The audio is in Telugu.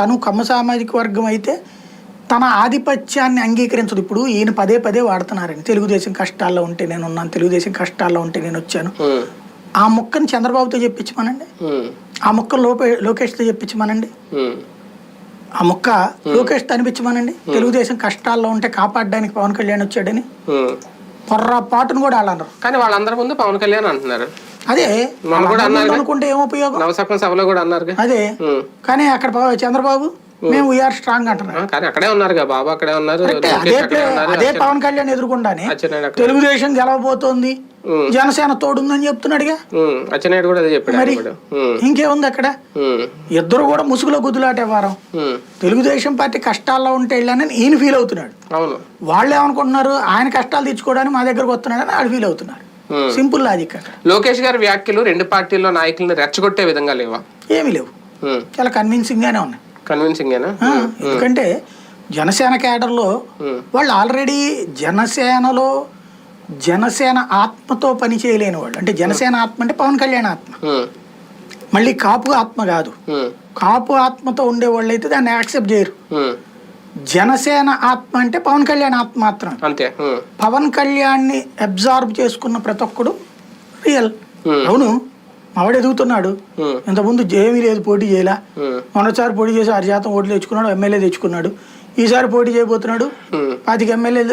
తను కమ్మ సామాజిక వర్గం అయితే తన ఆధిపత్యాన్ని అంగీకరించదు. ఇప్పుడు ఈయన పదే పదే వాడుతున్నారని, తెలుగుదేశం కష్టాల్లో ఉంటే నేను ఉన్నాను, తెలుగుదేశం కష్టాల్లో ఉంటే నేను వచ్చాను. ఆ ముక్కని చంద్రబాబుతో చెప్పించమనండి, ఆ ముక్క లోకేష్తో చెప్పించమనండి, ఆ ముక్క లోకేష్తో అనిపించమనండి. తెలుగుదేశం కష్టాల్లో ఉంటే కాపాడడానికి పవన్ కళ్యాణ్ వచ్చాడని పొర్రపాటును కూడా వాళ్ళు అన్నారు. కానీ వాళ్ళందరి ముందు పవన్ కళ్యాణ్ అంటున్నారు. అదే అనుకుంటే ఏం ఉపయోగం? నవసకం సభలో కూడా అన్నారు. అదే కానీ అక్కడ చంద్రబాబు మేము వీఆర్ స్ట్రాంగ్ అంటున్నారు. కానీ అక్కడే ఉన్నారు బాబు, అక్కడే ఉన్నారు. అదే పవన్ కళ్యాణ్ ఎదురుకుండానే తెలుగుదేశం గెలవబోతోంది, జనసేన తోడుందని చెప్తున్నాడుగా. అచ్చెన్నాయుడు కూడా అదే చెప్పాడు. మరి ఇంకేముంది అక్కడ? ఇద్దరు కూడా ముసుగులో గుద్దులాటే వారం. తెలుగుదేశం పార్టీ కష్టాల్లో ఉంటే వెళ్ళానని ఈయన ఫీల్ అవుతున్నాడు. అవును, వాళ్ళు ఏమనుకుంటున్నారు, ఆయన కష్టాలు తెచ్చుకోవడానికి మా దగ్గరకు వస్తున్నాడని వాళ్ళు ఫీల్ అవుతున్నారు. Simple logic. లోకేష్ గారి వ్యాఖ్యలు రెండు పార్టీల్లో నాయకులను రెచ్చగొట్టే విధంగా లేవా? ఏమీ లేవు, చాలా కన్విన్సింగ్ గానే ఉన్నాయి. కన్విన్సింగేనా? ఎందుకంటే జనసేన కేడర్లో వాళ్ళు ఆల్రెడీ జనసేనలో జనసేన ఆత్మతో పని చేయలేని వాళ్ళు. అంటే జనసేన ఆత్మ అంటే పవన్ కళ్యాణ్ ఆత్మ, మళ్ళీ కాపు ఆత్మ కాదు. కాపు ఆత్మతో ఉండే వాళ్ళు అయితే దాన్ని యాక్సెప్ట్ చేయరు. జనసేన ఆత్మ అంటే పవన్ కళ్యాణ్ ఆత్మ మాత్రం. అంతే. పవన్ కళ్యాణ్ ని అబ్జార్బ్ చేసుకున్న ప్రతి ఒక్కడు రియల్. అవును, మావాడు ఎదుగుతున్నాడు, ఇంతకుముందు ఏమీ లేదు, పోటీ చేయలే. మొన్నసారి పోటీ చేసి 6% ఓట్లు తెచ్చుకున్నాడు, ఎమ్మెల్యే తెచ్చుకున్నాడు. ఈసారి పోటీ చేయబోతున్నాడు, 25 ఎమ్మెల్యే